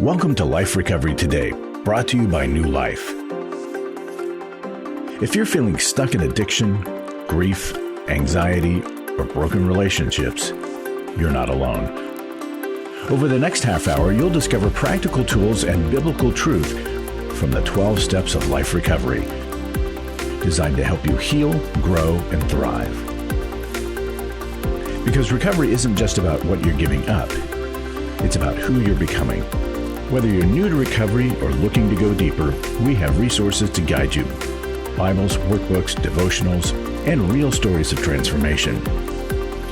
Welcome to Life Recovery Today, brought to you by New Life. If you're feeling stuck in addiction, grief, anxiety, or broken relationships, you're not alone. Over the next half hour, you'll discover practical tools and biblical truth from the 12 steps of life recovery, designed to help you heal, grow, and thrive. Because recovery isn't just about what you're giving up, it's about who you're becoming. Whether you're new to recovery or looking to go deeper, we have resources to guide you. Bibles, workbooks, devotionals, and real stories of transformation.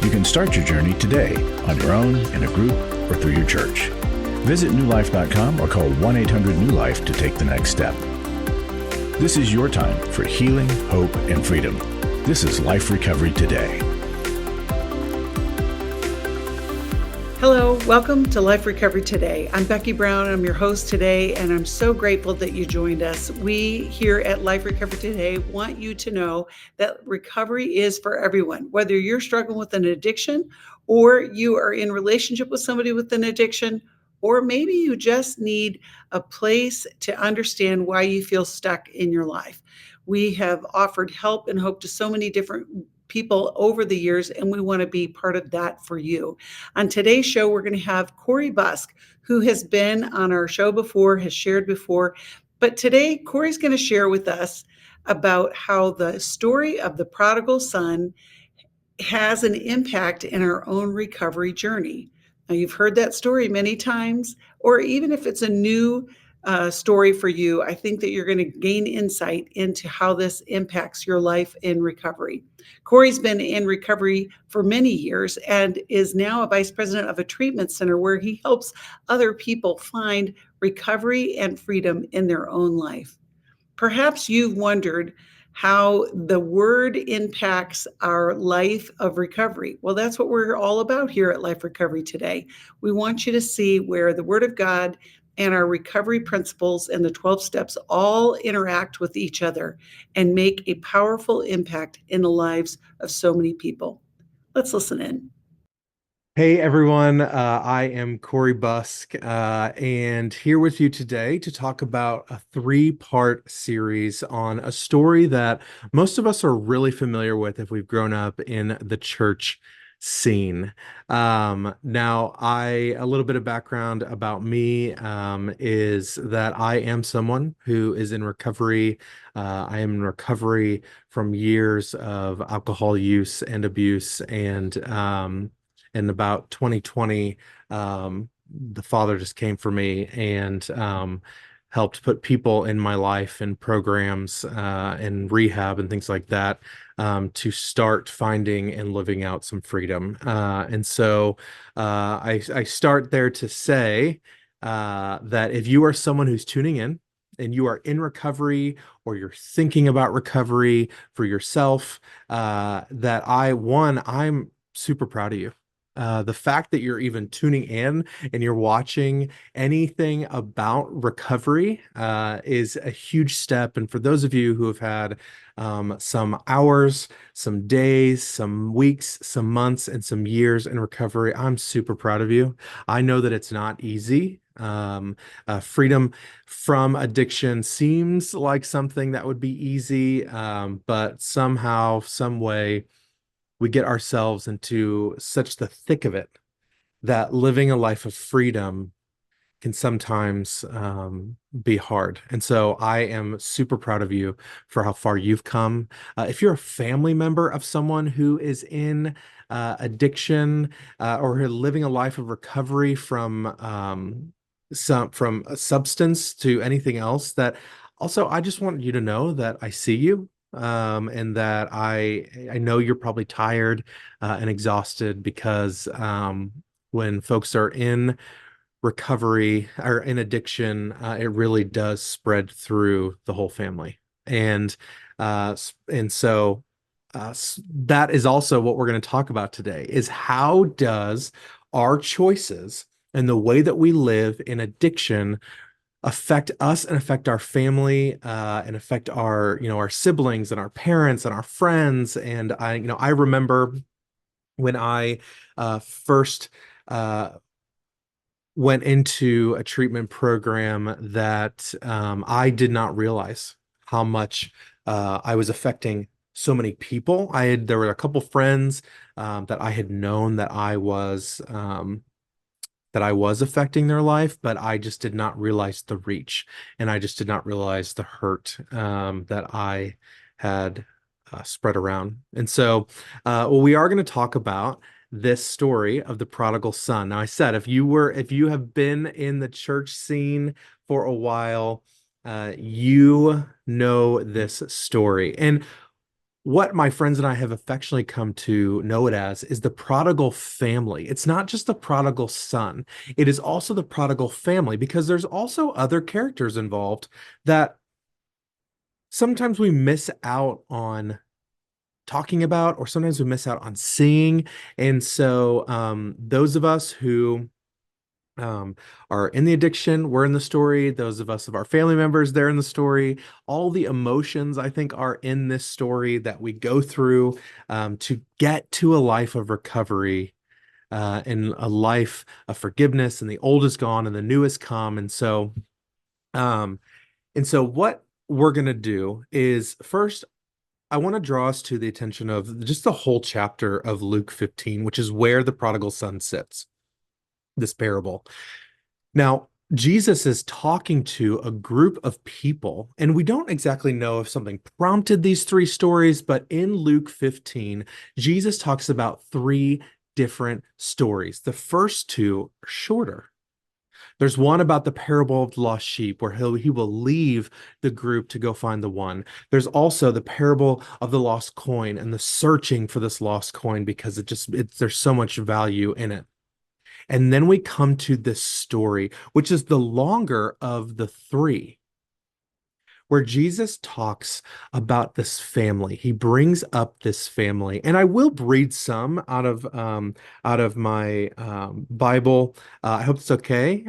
You can start your journey today on your own, in a group, or through your church. Visit newlife.com or call 1-800-NEW-LIFE to take the next step. This is your time for healing, hope, and freedom. This is Life Recovery Today. Hello, welcome to Life Recovery Today. I'm Becky Brown, I'm your host today, and I'm so grateful that you joined us. We here at Life Recovery Today want you to know that recovery is for everyone. Whether you're struggling with an addiction, or you are in relationship with somebody with an addiction, or maybe you just need a place to understand why you feel stuck in your life. We have offered help and hope to so many different people over the years, and we want to be part of that for you. On today's show, we're going to have Corey Busk, who has been on our show before, has shared before. But today, Corey's going to share with us about how the story of the prodigal son has an impact in our own recovery journey. Now, you've heard that story many times, or even if it's a new story for you, I think that you're going to gain insight into how this impacts your life in recovery. Corey's been in recovery for many years and is now a vice president of a treatment center where he helps other people find recovery and freedom in their own life. Perhaps you've wondered how the word impacts our life of recovery. Well, that's what we're all about here at Life Recovery Today. We want you to see where the Word of God and our recovery principles and the 12 steps all interact with each other and make a powerful impact in the lives of so many people. Let's listen in. Hey everyone, I am Corey Busk, and here with you today to talk about a 3-part series on a story that most of us are really familiar with if we've grown up in the church scene. Now, a little bit of background about me is that I am someone who is in recovery. I am in recovery from years of alcohol use and abuse, and in about 2020, the Father just came for me and helped put people in my life in programs and rehab and things like that to start finding and living out some freedom. And so I start there to say that if you are someone who's tuning in and you are in recovery or you're thinking about recovery for yourself, I'm super proud of you. The fact that you're even tuning in and you're watching anything about recovery is a huge step. And for those of you who have had some hours, some days, some weeks, some months, and some years in recovery, I'm super proud of you. I know that it's not easy. Freedom from addiction seems like something that would be easy, but somehow, some way, we get ourselves into such the thick of it that living a life of freedom can sometimes be hard. And so I am super proud of you for how far you've come. If you're a family member of someone who is in addiction or living a life of recovery from a substance to anything else, that also I just want you to know that I see you. And that I know you're probably tired and exhausted because when folks are in recovery or in addiction, it really does spread through the whole family. And so that is also what we're going to talk about today, is how does our choices and the way that we live in addiction affect us and affect our family and affect our siblings and our parents and our friends. And I remember when I first went into a treatment program that I did not realize how much I was affecting so many people. There were a couple friends that I had known that I was affecting their life, but I just did not realize the reach, and I just did not realize the hurt that I had spread around. And so, well, we are going to talk about this story of the prodigal son. Now, I said if you have been in the church scene for a while, you know this story. And what my friends and I have affectionately come to know it as is the prodigal family. It's not just the prodigal son, it is also the prodigal family, because there's also other characters involved that sometimes we miss out on talking about, or sometimes we miss out on seeing. And so those of us who are in the addiction, we're in the story. Those of us of our family members, they're in the story. All the emotions, I think, are in this story that we go through to get to a life of recovery and a life of forgiveness. And the old is gone and the new has come. And so what we're going to do is, first, I want to draw us to the attention of just the whole chapter of Luke 15, which is where the prodigal son sits, this parable. Now, Jesus is talking to a group of people, and we don't exactly know if something prompted these three stories, but in Luke 15, Jesus talks about three different stories. The first two are shorter. There's one about the parable of the lost sheep, where he will leave the group to go find the one. There's also the parable of the lost coin and the searching for this lost coin, because there's so much value in it. And then we come to this story, which is the longer of the three, where Jesus talks about this family. He brings up this family, and I will read some out of my Bible. I hope it's okay.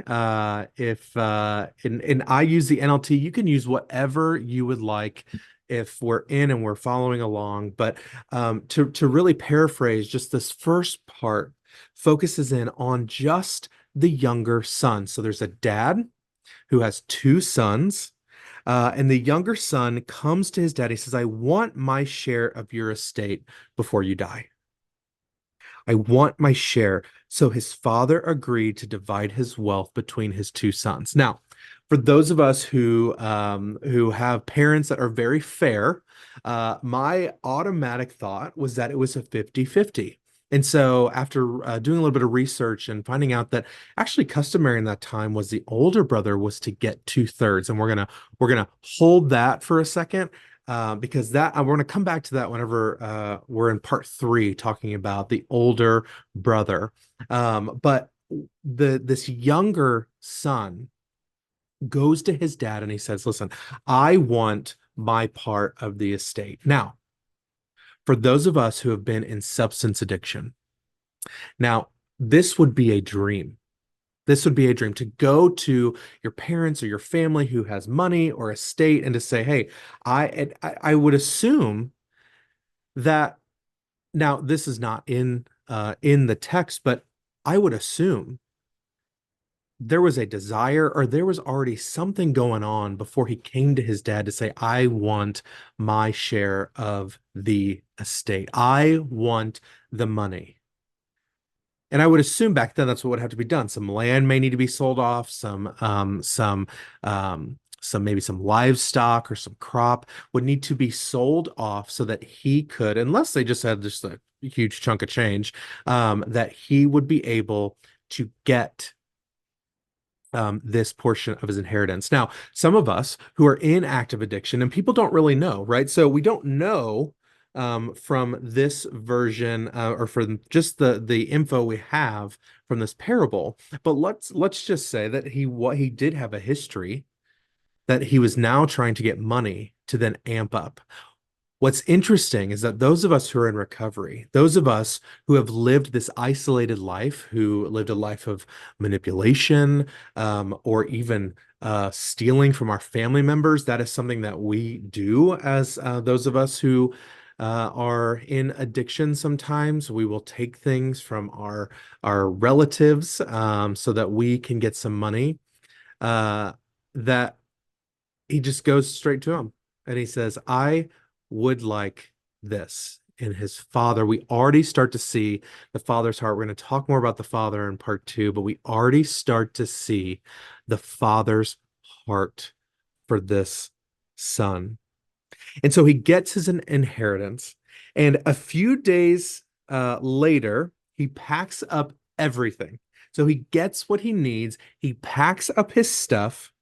If and I use the NLT, you can use whatever you would like if we're in and we're following along. But to really paraphrase, just this first part focuses in on just the younger son. So there's a dad who has two sons. And the younger son comes to his dad. He says, I want my share of your estate before you die. I want my share. So his father agreed to divide his wealth between his two sons. Now, for those of us who have parents that are very fair, my automatic thought was that it was a 50-50. And so after doing a little bit of research and finding out that actually customary in that time was the older brother was to get 2/3. And we're gonna hold that for a second, because we're gonna come back to that whenever we're in part 3 talking about the older brother. But this younger son goes to his dad and he says, listen, I want my part of the estate. Now, for those of us who have been in substance addiction, now this would be a dream. This would be a dream to go to your parents or your family who has money or estate and to say, hey, I would assume that, now this is not in the text, but I would assume there was a desire, or there was already something going on before he came to his dad to say, I want my share of the estate. I want the money. And I would assume back then that's what would have to be done. Some land may need to be sold off, maybe some livestock or some crop would need to be sold off so that he could, unless they just had just a huge chunk of change, that he would be able to get this portion of his inheritance. Now, some of us who are in active addiction, and people don't really know, right? So we don't know from this version or from just the info we have from this parable. But let's just say that he did have a history that he was now trying to get money to then amp up. What's interesting is that those of us who are in recovery, those of us who have lived this isolated life, who lived a life of manipulation, or even stealing from our family members, that is something that we do as those of us who are in addiction sometimes. We will take things from our relatives so that we can get some money. That he just goes straight to him and he says, I would like this. And his father, we already start to see the father's heart. We're going to talk more about the father in part 2, but we already start to see the father's heart for this son. And so he gets his inheritance. And a few days later, he packs up everything. So he gets what he needs. He packs up his stuff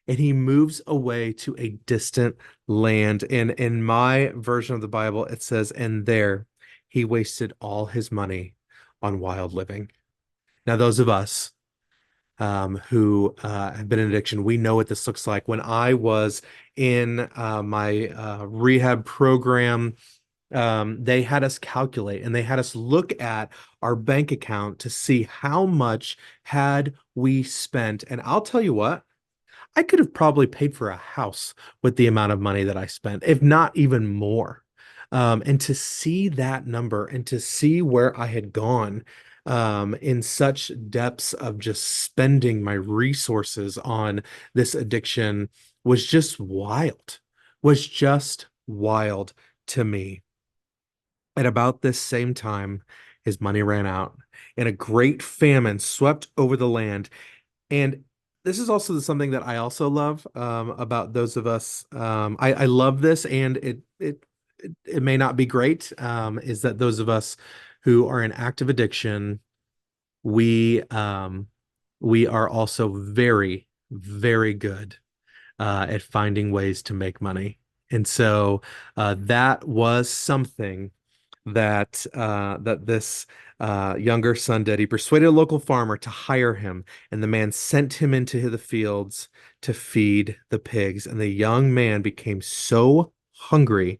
and he moves away to a distant land. And in my version of the Bible, it says, and there he wasted all his money on wild living. Now, those of us who have been in addiction, we know what this looks like. When I was in my rehab program, they had us calculate and they had us look at our bank account to see how much had we spent. And I'll tell you what, I could have probably paid for a house with the amount of money that I spent, if not even more. And to see that number and to see where I had gone in such depths of just spending my resources on this addiction was just wild to me. At about this same time, his money ran out and a great famine swept over the land. And this is also something that I also love about those of us. I love this, and it may not be great, is that those of us who are in active addiction, we are also very, very good at finding ways to make money. And so that was something that this younger son did. He persuaded a local farmer to hire him, and the man sent him into the fields to feed the pigs. And the young man became so hungry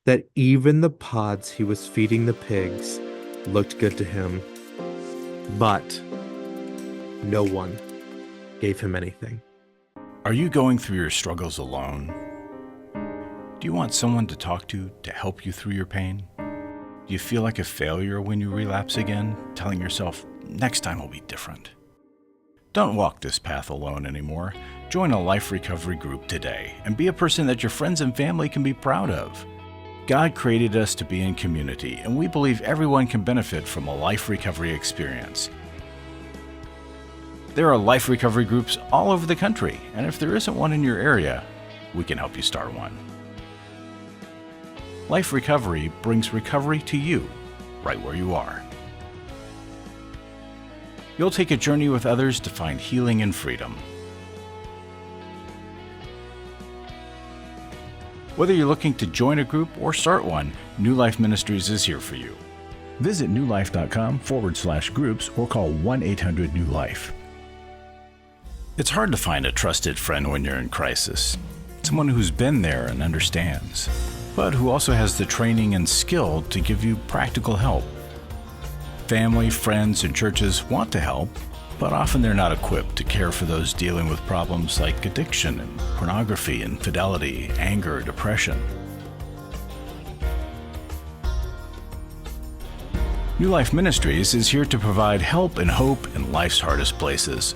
that even the pods he was feeding the pigs looked good to him. But no one gave him anything. Are you going through your struggles alone? Do you want someone to talk to help you through your pain? Do you feel like a failure when you relapse again, telling yourself, next time will be different? Don't walk this path alone anymore. Join a life recovery group today and be a person that your friends and family can be proud of. God created us to be in community, and we believe everyone can benefit from a life recovery experience. There are life recovery groups all over the country, and if there isn't one in your area, we can help you start one. Life Recovery brings recovery to you, right where you are. You'll take a journey with others to find healing and freedom. Whether you're looking to join a group or start one, New Life Ministries is here for you. Visit newlife.com/groups or call 1-800-NEW-LIFE. It's hard to find a trusted friend when you're in crisis, someone who's been there and understands, but who also has the training and skill to give you practical help. Family, friends, and churches want to help, but often they're not equipped to care for those dealing with problems like addiction and pornography, infidelity, anger, depression. New Life Ministries is here to provide help and hope in life's hardest places.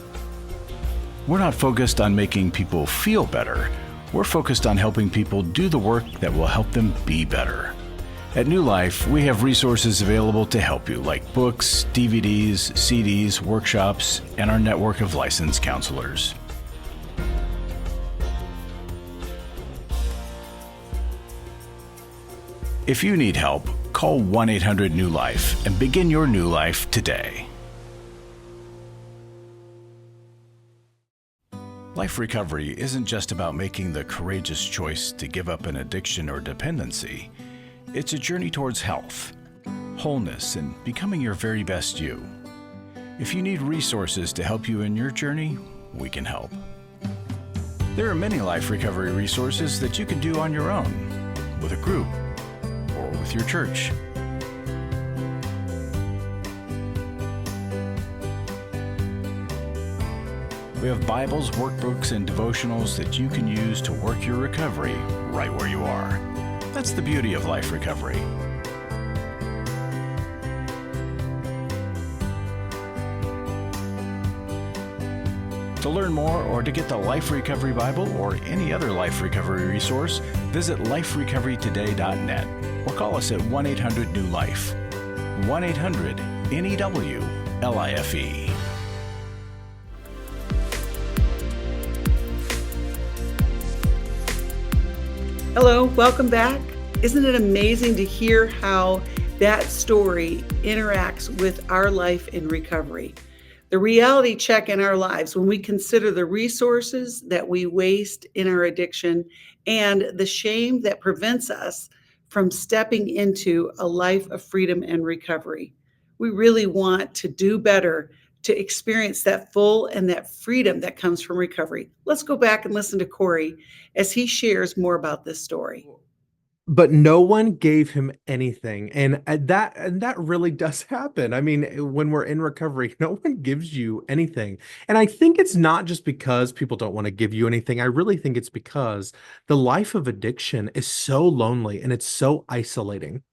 We're not focused on making people feel better. We're focused on helping people do the work that will help them be better. At New Life, we have resources available to help you, like books, DVDs, CDs, workshops, and our network of licensed counselors. If you need help, call 1-800-NEW-LIFE and begin your new life today. Life recovery isn't just about making the courageous choice to give up an addiction or dependency. It's a journey towards health, wholeness, and becoming your very best you. If you need resources to help you in your journey, we can help. There are many life recovery resources that you can do on your own, with a group, or with your church. We have Bibles, workbooks, and devotionals that you can use to work your recovery right where you are. That's the beauty of life recovery. To learn more or to get the Life Recovery Bible or any other life recovery resource, visit liferecoverytoday.net or call us at 1-800-NEW-LIFE. 1-800-NEW-LIFE. Hello, welcome back. Isn't it amazing to hear how that story interacts with our life in recovery? The reality check in our lives when we consider the resources that we waste in our addiction and the shame that prevents us from stepping into a life of freedom and recovery. We really want to do better to experience that full and that freedom that comes from recovery. Let's go back and listen to Corey as he shares more about this story. But no one gave him anything. And that really does happen. I mean, when we're in recovery, no one gives you anything. And I think it's not just because people don't want to give you anything. I really think it's because the life of addiction is so lonely and it's so isolating.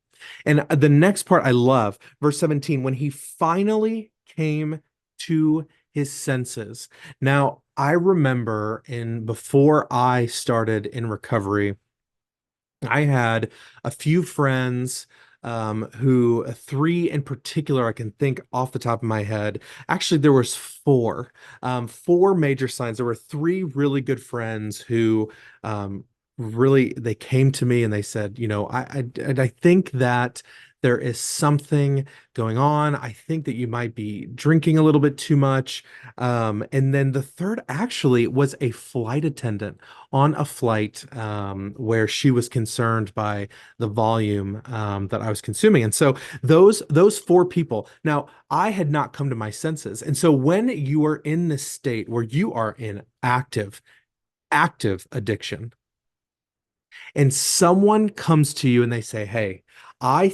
And the next part I love, verse 17, when he finally came to his senses. Now, I remember before I started in recovery, I had a few friends who, three in particular, I can think off the top of my head. Actually, there was four major signs. There were three really good friends who really, they came to me and they said, I think that there is something going on. I think that you might be drinking a little bit too much. And then the third actually was a flight attendant on a flight where she was concerned by the volume that I was consuming. And so those four people. Now, I had not come to my senses. And so when you are in this state where you are in active addiction, and someone comes to you and they say, hey, I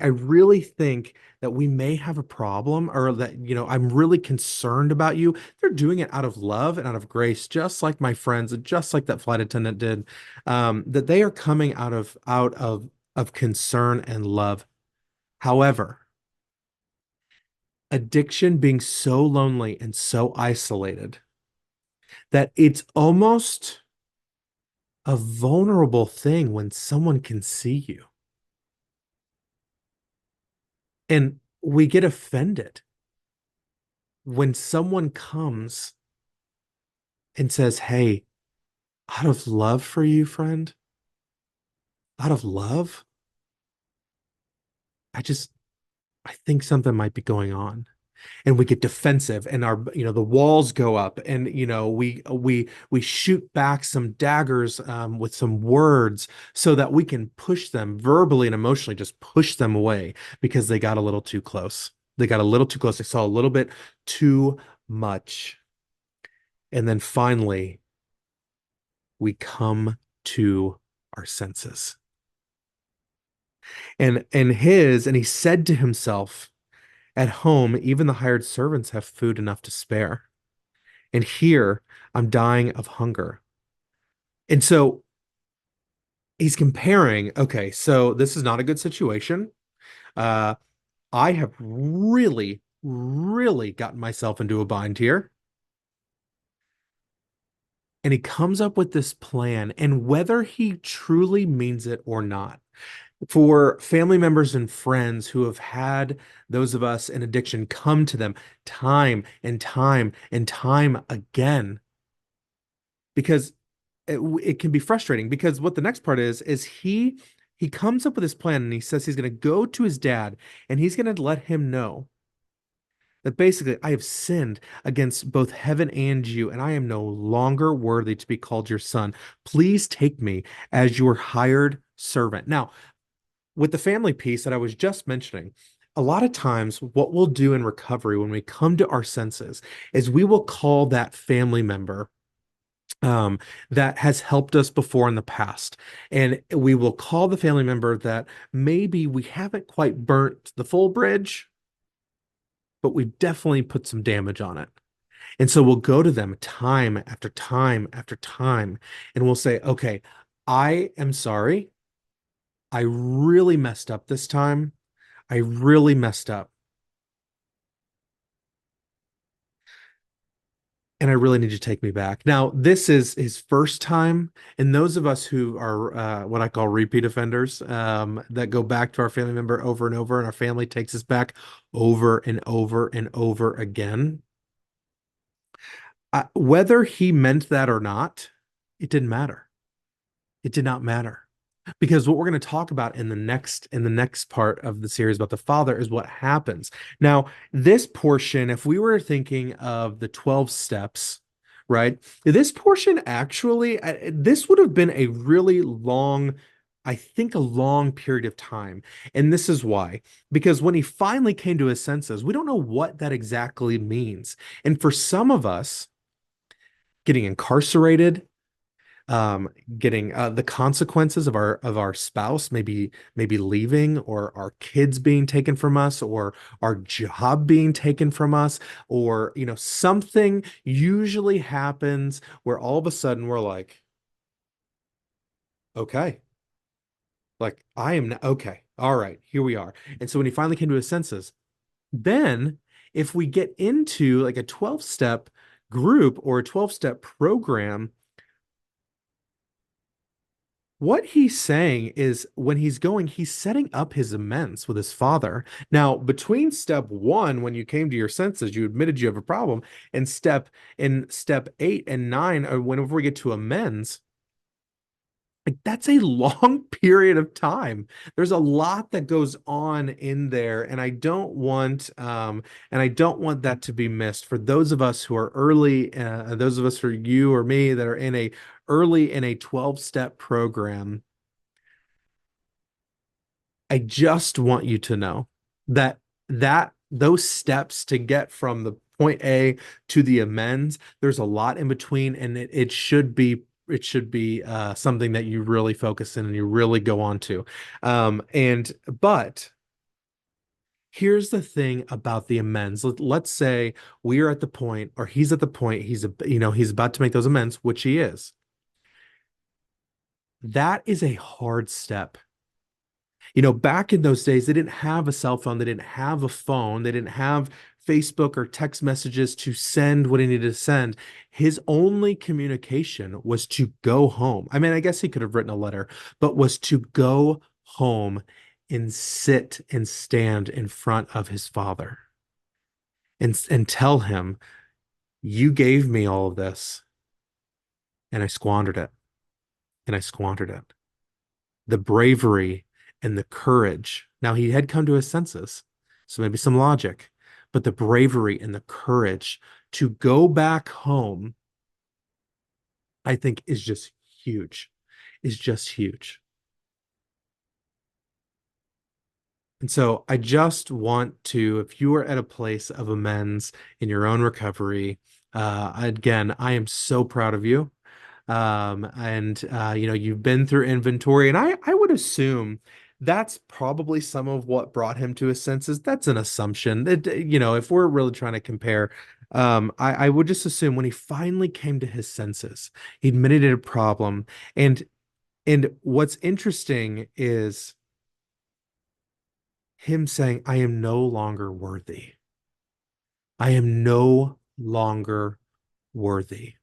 really think that we may have a problem, or that, I'm really concerned about you. They're doing it out of love and out of grace, just like my friends, and just like that flight attendant did, that they are coming out of concern and love. However, addiction being so lonely and so isolated that it's almost a vulnerable thing when someone can see you. And we get offended when someone comes and says, hey, out of love for you, friend, out of love, I think something might be going on. And we get defensive, and the walls go up, and we shoot back some daggers with some words so that we can push them verbally and emotionally, just push them away because they got a little too close. They got a little too close. They saw a little bit too much. And then finally, we come to our senses. And he said to himself, at home, even the hired servants have food enough to spare. And here I'm dying of hunger. And so he's comparing, okay, so this is not a good situation. I have really, really gotten myself into a bind here. And he comes up with this plan, and whether he truly means it or not, for family members and friends who have had those of us in addiction come to them time and time and time again, because it can be frustrating. Because what the next part is he comes up with this plan, and he says he's going to go to his dad and he's going to let him know that basically, I have sinned against both heaven and you, and I am no longer worthy to be called your son. Please take me as your hired servant. Now, with the family piece that I was just mentioning, a lot of times what we'll do in recovery when we come to our senses is we will call that family member that has helped us before in the past. And we will call the family member that maybe we haven't quite burnt the full bridge, but we've definitely put some damage on it. And so we'll go to them time after time after time, and we'll say, okay, I am sorry I really messed up this time. I really messed up. And I really need you to take me back. Now, this is his first time. And those of us who are what I call repeat offenders, that go back to our family member over and over, and our family takes us back over and over and over again. Whether he meant that or not, it didn't matter. It did not matter. Because what we're going to talk about in the next part of the series about the Father is what happens. Now, this portion, if we were thinking of the 12 steps, right? This portion actually, this would have been a really long, I think a long period of time. And this is why. Because when he finally came to his senses, we don't know what that exactly means. And for some of us, getting incarcerated, getting the consequences of our spouse maybe leaving, or our kids being taken from us, or our job being taken from us, or something usually happens where all of a sudden we're like, okay, like I am okay, all right, here we are. And so when he finally came to his senses, then if we get into like a 12-step group or a 12-step program, what he's saying is when he's going, he's setting up his amends with his Father. Now, between step 1, when you came to your senses, you admitted you have a problem, and step 8 and 9, or whenever we get to amends, like that's a long period of time. There's a lot that goes on in there, and I don't want that to be missed for those of us who are early, those of us who are you or me that are in a 12-step program. I just want you to know that those steps to get from the point A to the amends, there's a lot in between, and it should be something that you really focus in and you really go on to. But here's the thing about the amends. Let's say we are at the point, or he's at the point, he's about to make those amends, which he is. That is a hard step. Back in those days, they didn't have a cell phone. They didn't have a phone. They didn't have Facebook or text messages to send what he needed to send. His only communication was to go home. I mean, I guess he could have written a letter, but was to go home and sit and stand in front of his Father and tell him, you gave me all of this and I squandered it. And I squandered it. The bravery and the courage. Now, he had come to his senses, so maybe some logic, but the bravery and the courage to go back home, I think, is just huge. Is just huge. And so I just want to, if you are at a place of amends in your own recovery, again, I am so proud of you. You've been through inventory, and I would assume that's probably some of what brought him to his senses. That's an assumption that, if we're really trying to compare, I would just assume when he finally came to his senses, he admitted it a problem. And what's interesting is him saying, I am no longer worthy. I am no longer worthy.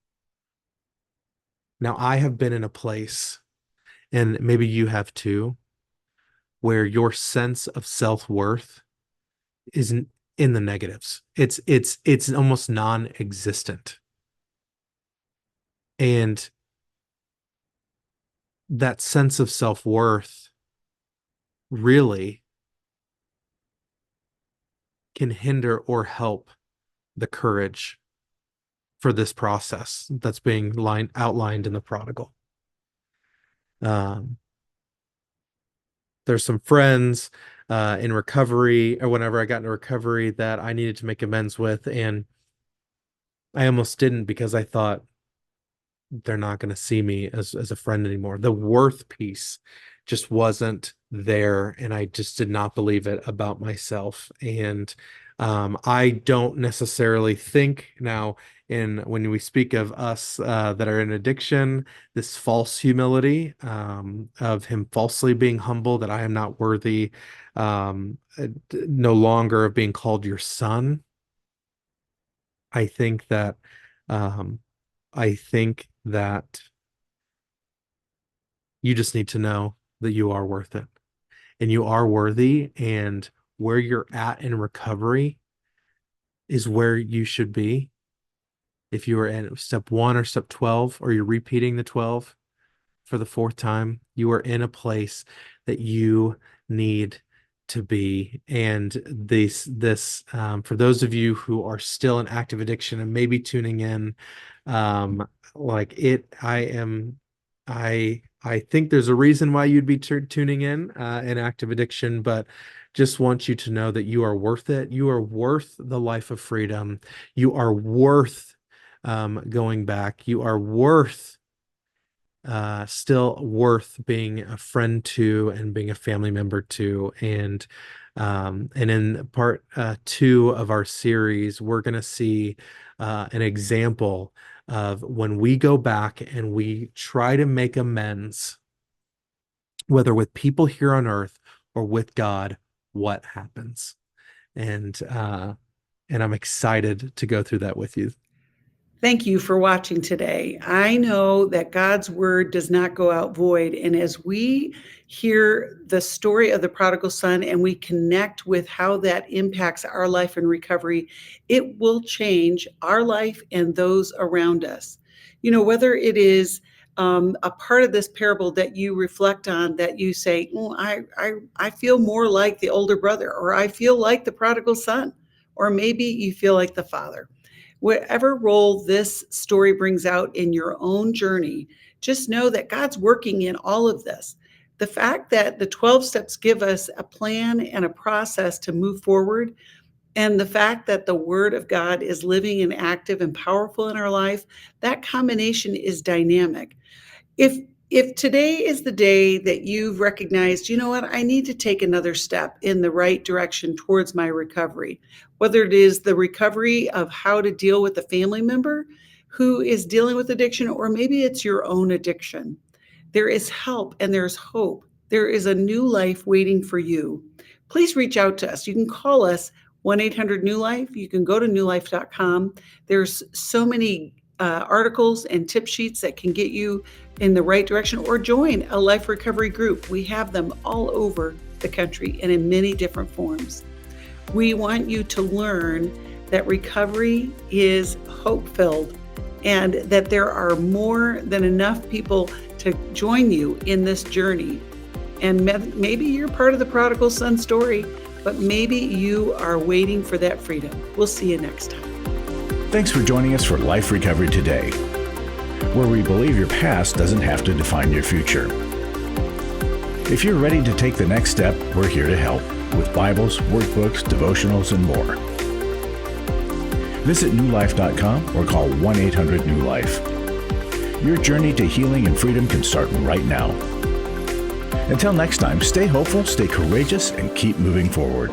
Now, I have been in a place, and maybe you have too, where your sense of self-worth isn't in the negatives. It's almost non-existent. And that sense of self-worth really can hinder or help the courage for this process that's being outlined in the Prodigal. There's some friends in recovery, or whenever I got into recovery, that I needed to make amends with, and I almost didn't because I thought they're not going to see me as a friend anymore. The worth piece just wasn't there, and I just did not believe it about myself. And I don't necessarily think now when we speak of us that are in addiction, this false humility of him falsely being humble, that I am not worthy no longer of being called your son. I think that um, you just need to know that you are worth it and you are worthy, and where you're at in recovery is where you should be. If you are at step 1 or step 12, or you're repeating the 12 for the 4th time, you are in a place that you need to be. And this for those of you who are still in active addiction and maybe tuning in, I think there's a reason why you'd be tuning in active addiction, but just want you to know that you are worth it. You are worth the life of freedom. You are worth going back. You are still worth being a friend to and being a family member to. And in part 2 of our series, we're going to see an example of when we go back and we try to make amends, whether with people here on earth or with God, what happens. And I'm excited to go through that with you. Thank you for watching today. I know that God's word does not go out void. And as we hear the story of the prodigal son and we connect with how that impacts our life in recovery, it will change our life and those around us. You know, whether it is a part of this parable that you reflect on, that you say, oh, I feel more like the older brother, or I feel like the prodigal son, or maybe you feel like the father. Whatever role this story brings out in your own journey, just know that God's working in all of this. The fact that the 12 steps give us a plan and a process to move forward, and the fact that the Word of God is living and active and powerful in our life, that combination is dynamic. If today is the day that you've recognized, you know what, I need to take another step in the right direction towards my recovery, whether it is the recovery of how to deal with a family member who is dealing with addiction, or maybe it's your own addiction, there is help and there's hope. There is a new life waiting for you. Please reach out to us. You can call us 1-800-NEW-LIFE. You can go to newlife.com. There's so many articles and tip sheets that can get you in the right direction, or join a life recovery group. We have them all over the country and in many different forms. We want you to learn that recovery is hope-filled and that there are more than enough people to join you in this journey. And maybe you're part of the prodigal son story, but maybe you are waiting for that freedom. We'll see you next time. Thanks for joining us for Life Recovery Today, where we believe your past doesn't have to define your future. If you're ready to take the next step, we're here to help with Bibles, workbooks, devotionals, and more. Visit newlife.com or call 1-800-NEW-LIFE. Your journey to healing and freedom can start right now. Until next time, stay hopeful, stay courageous, and keep moving forward.